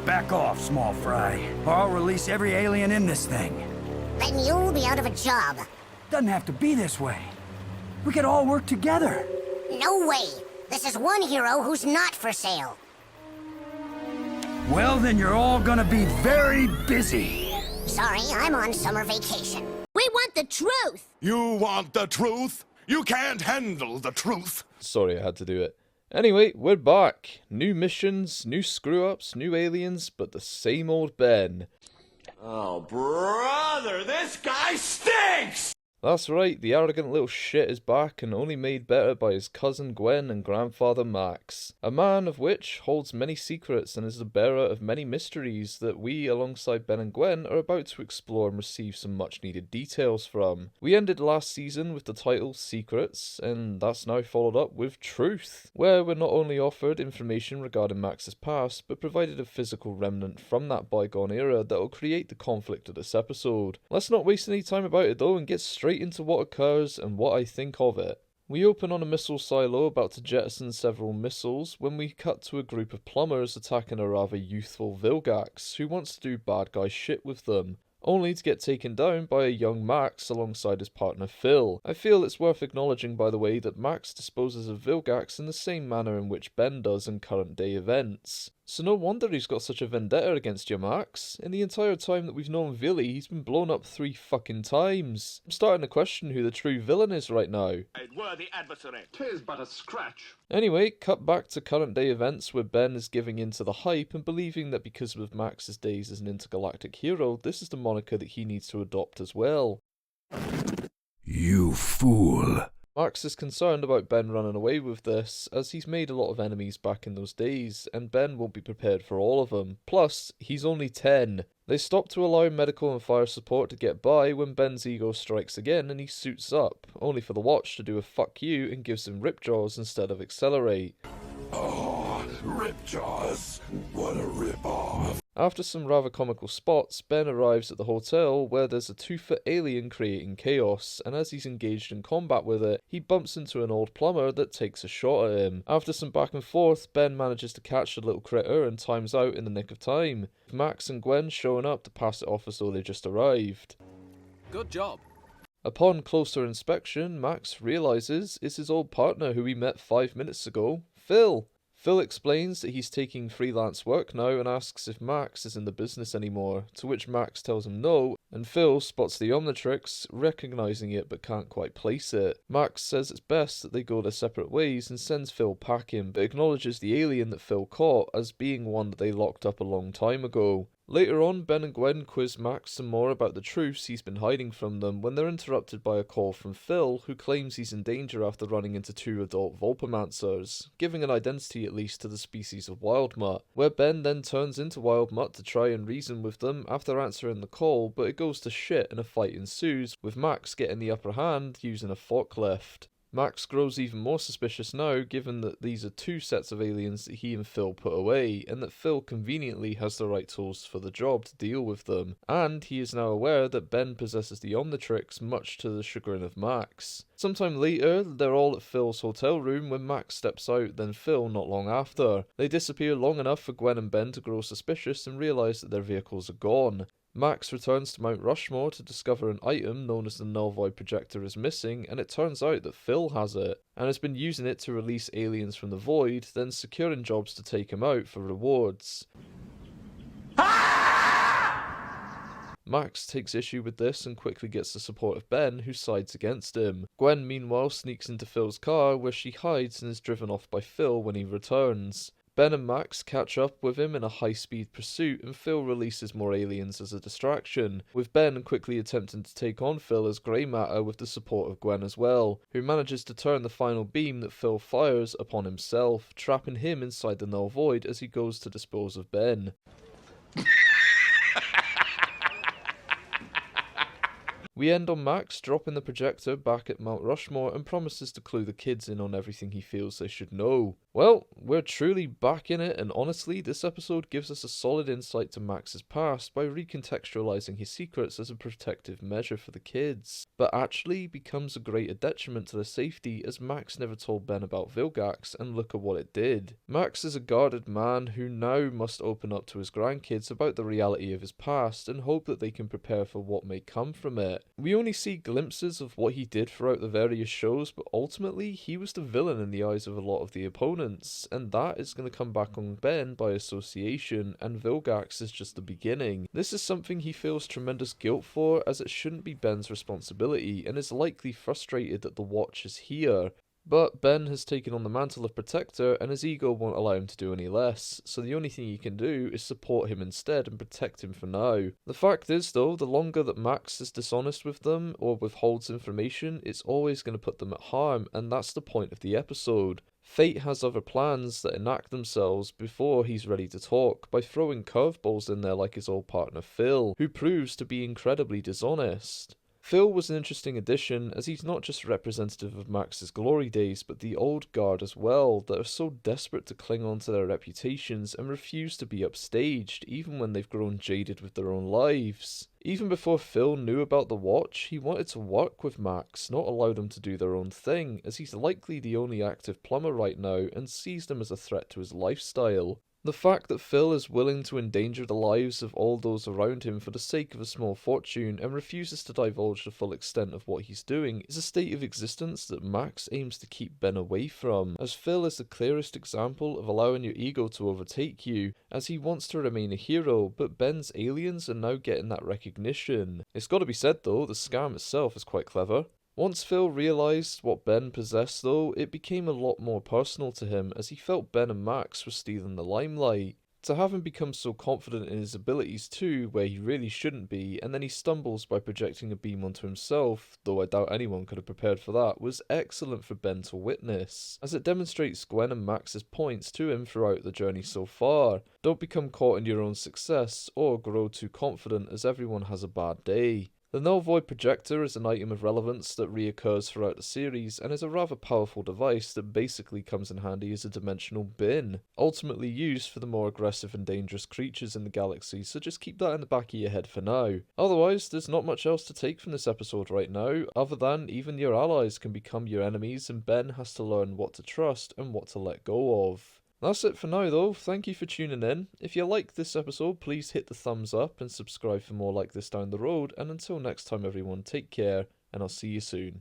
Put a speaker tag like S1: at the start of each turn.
S1: Back off, small fry, or I'll release every alien in this thing.
S2: Then you'll be out of a job.
S1: Doesn't have to be this way. We could all work together.
S2: No way. This is one hero who's not for sale.
S1: Well, then you're all gonna be very busy.
S2: Sorry, I'm on summer vacation.
S3: We want the truth!
S4: You want the truth? You can't handle the truth.
S5: Sorry, I had to do it. Anyway, we're back. New missions, new screw-ups, new aliens, but the same old Ben.
S4: Oh, brother, this guy stinks!
S5: That's right, the arrogant little shit is back and only made better by his cousin Gwen and grandfather Max. A man of which holds many secrets and is the bearer of many mysteries that we, alongside Ben and Gwen, are about to explore and receive some much needed details from. We ended last season with the title Secrets, and that's now followed up with Truth, where we're not only offered information regarding Max's past, but provided a physical remnant from that bygone era that will create the conflict of this episode. Let's not waste any time about it though and get straight into what occurs and what I think of it. We open on a missile silo about to jettison several missiles when we cut to a group of plumbers attacking a rather youthful Vilgax who wants to do bad guy shit with them, only to get taken down by a young Max alongside his partner Phil. I feel it's worth acknowledging, by the way, that Max disposes of Vilgax in the same manner in which Ben does in current day events. So no wonder he's got such a vendetta against you, Max. In the entire time that we've known Villy, he's been blown up 3 fucking times. I'm starting to question who the true villain is right now.
S4: A worthy adversary.
S6: 'Tis but a scratch.
S5: Anyway, cut back to current day events where Ben is giving in to the hype and believing that because of Max's days as an intergalactic hero, this is the moniker that he needs to adopt as well.
S1: You fool.
S5: Max is concerned about Ben running away with this, as he's made a lot of enemies back in those days, and Ben won't be prepared for all of them. Plus, he's only 10. They stop to allow medical and fire support to get by when Ben's ego strikes again and he suits up, only for the Watch to do a fuck you and gives him Ripjaws instead of Accelerate.
S4: Oh, Ripjaws. What a rip-off.
S5: After some rather comical spots, Ben arrives at the hotel where there's a 2-foot alien creating chaos, and as he's engaged in combat with it, he bumps into an old plumber that takes a shot at him. After some back and forth, Ben manages to catch the little critter and times out in the nick of time, with Max and Gwen showing up to pass it off as though they just arrived.
S6: Good job.
S5: Upon closer inspection, Max realises it's his old partner who we met 5 minutes ago, Phil. Phil explains that he's taking freelance work now and asks if Max is in the business anymore, to which Max tells him no, and Phil spots the Omnitrix, recognising it but can't quite place it. Max says it's best that they go their separate ways and sends Phil packing, but acknowledges the alien that Phil caught as being one that they locked up a long time ago. Later on, Ben and Gwen quiz Max some more about the truths he's been hiding from them when they're interrupted by a call from Phil, who claims he's in danger after running into 2 adult Volpomancers, giving an identity at least to the species of Wildmutt, where Ben then turns into Wildmutt to try and reason with them after answering the call, but it goes to shit and a fight ensues, with Max getting the upper hand using a forklift. Max grows even more suspicious now, given that these are 2 sets of aliens that he and Phil put away, and that Phil conveniently has the right tools for the job to deal with them, and he is now aware that Ben possesses the Omnitrix, much to the chagrin of Max. Sometime later, they're all at Phil's hotel room when Max steps out, then Phil not long after. They disappear long enough for Gwen and Ben to grow suspicious and realise that their vehicles are gone. Max returns to Mount Rushmore to discover an item known as the Null Void Projector is missing, and it turns out that Phil has it, and has been using it to release aliens from the Void, then securing jobs to take him out for rewards. Max takes issue with this and quickly gets the support of Ben, who sides against him. Gwen meanwhile sneaks into Phil's car, where she hides and is driven off by Phil when he returns. Ben and Max catch up with him in a high-speed pursuit, and Phil releases more aliens as a distraction, with Ben quickly attempting to take on Phil as grey matter with the support of Gwen as well, who manages to turn the final beam that Phil fires upon himself, trapping him inside the Null Void as he goes to dispose of Ben. We end on Max dropping the projector back at Mount Rushmore and promises to clue the kids in on everything he feels they should know. Well, we're truly back in it, and honestly, this episode gives us a solid insight to Max's past by recontextualizing his secrets as a protective measure for the kids, but actually becomes a greater detriment to their safety as Max never told Ben about Vilgax, and look at what it did. Max is a guarded man who now must open up to his grandkids about the reality of his past and hope that they can prepare for what may come from it. We only see glimpses of what he did throughout the various shows, but ultimately he was the villain in the eyes of a lot of the opponents, and that is going to come back on Ben by association, and Vilgax is just the beginning. This is something he feels tremendous guilt for, as it shouldn't be Ben's responsibility, and is likely frustrated that the watch is here. But Ben has taken on the mantle of protector, and his ego won't allow him to do any less, so the only thing he can do is support him instead and protect him for now. The fact is though, the longer that Max is dishonest with them or withholds information, it's always going to put them at harm, and that's the point of the episode. Fate has other plans that enact themselves before he's ready to talk, by throwing curveballs in there like his old partner Phil, who proves to be incredibly dishonest. Phil was an interesting addition, as he's not just representative of Max's glory days, but the old guard as well, that are so desperate to cling on to their reputations and refuse to be upstaged, even when they've grown jaded with their own lives. Even before Phil knew about the watch, he wanted to work with Max, not allow them to do their own thing, as he's likely the only active plumber right now and sees them as a threat to his lifestyle. The fact that Phil is willing to endanger the lives of all those around him for the sake of a small fortune and refuses to divulge the full extent of what he's doing is a state of existence that Max aims to keep Ben away from, as Phil is the clearest example of allowing your ego to overtake you, as he wants to remain a hero, but Ben's aliens are now getting that recognition. It's got to be said though, the scam itself is quite clever. Once Phil realised what Ben possessed though, it became a lot more personal to him, as he felt Ben and Max were stealing the limelight. To have him become so confident in his abilities too, where he really shouldn't be, and then he stumbles by projecting a beam onto himself, though I doubt anyone could have prepared for that, was excellent for Ben to witness, as it demonstrates Gwen and Max's points to him throughout the journey so far. Don't become caught in your own success, or grow too confident, as everyone has a bad day. The null void projector is an item of relevance that reoccurs throughout the series and is a rather powerful device that basically comes in handy as a dimensional bin, ultimately used for the more aggressive and dangerous creatures in the galaxy, so just keep that in the back of your head for now. Otherwise, there's not much else to take from this episode right now, other than even your allies can become your enemies and Ben has to learn what to trust and what to let go of. That's it for now though, thank you for tuning in. If you liked this episode, please hit the thumbs up and subscribe for more like this down the road, and until next time everyone, take care, and I'll see you soon.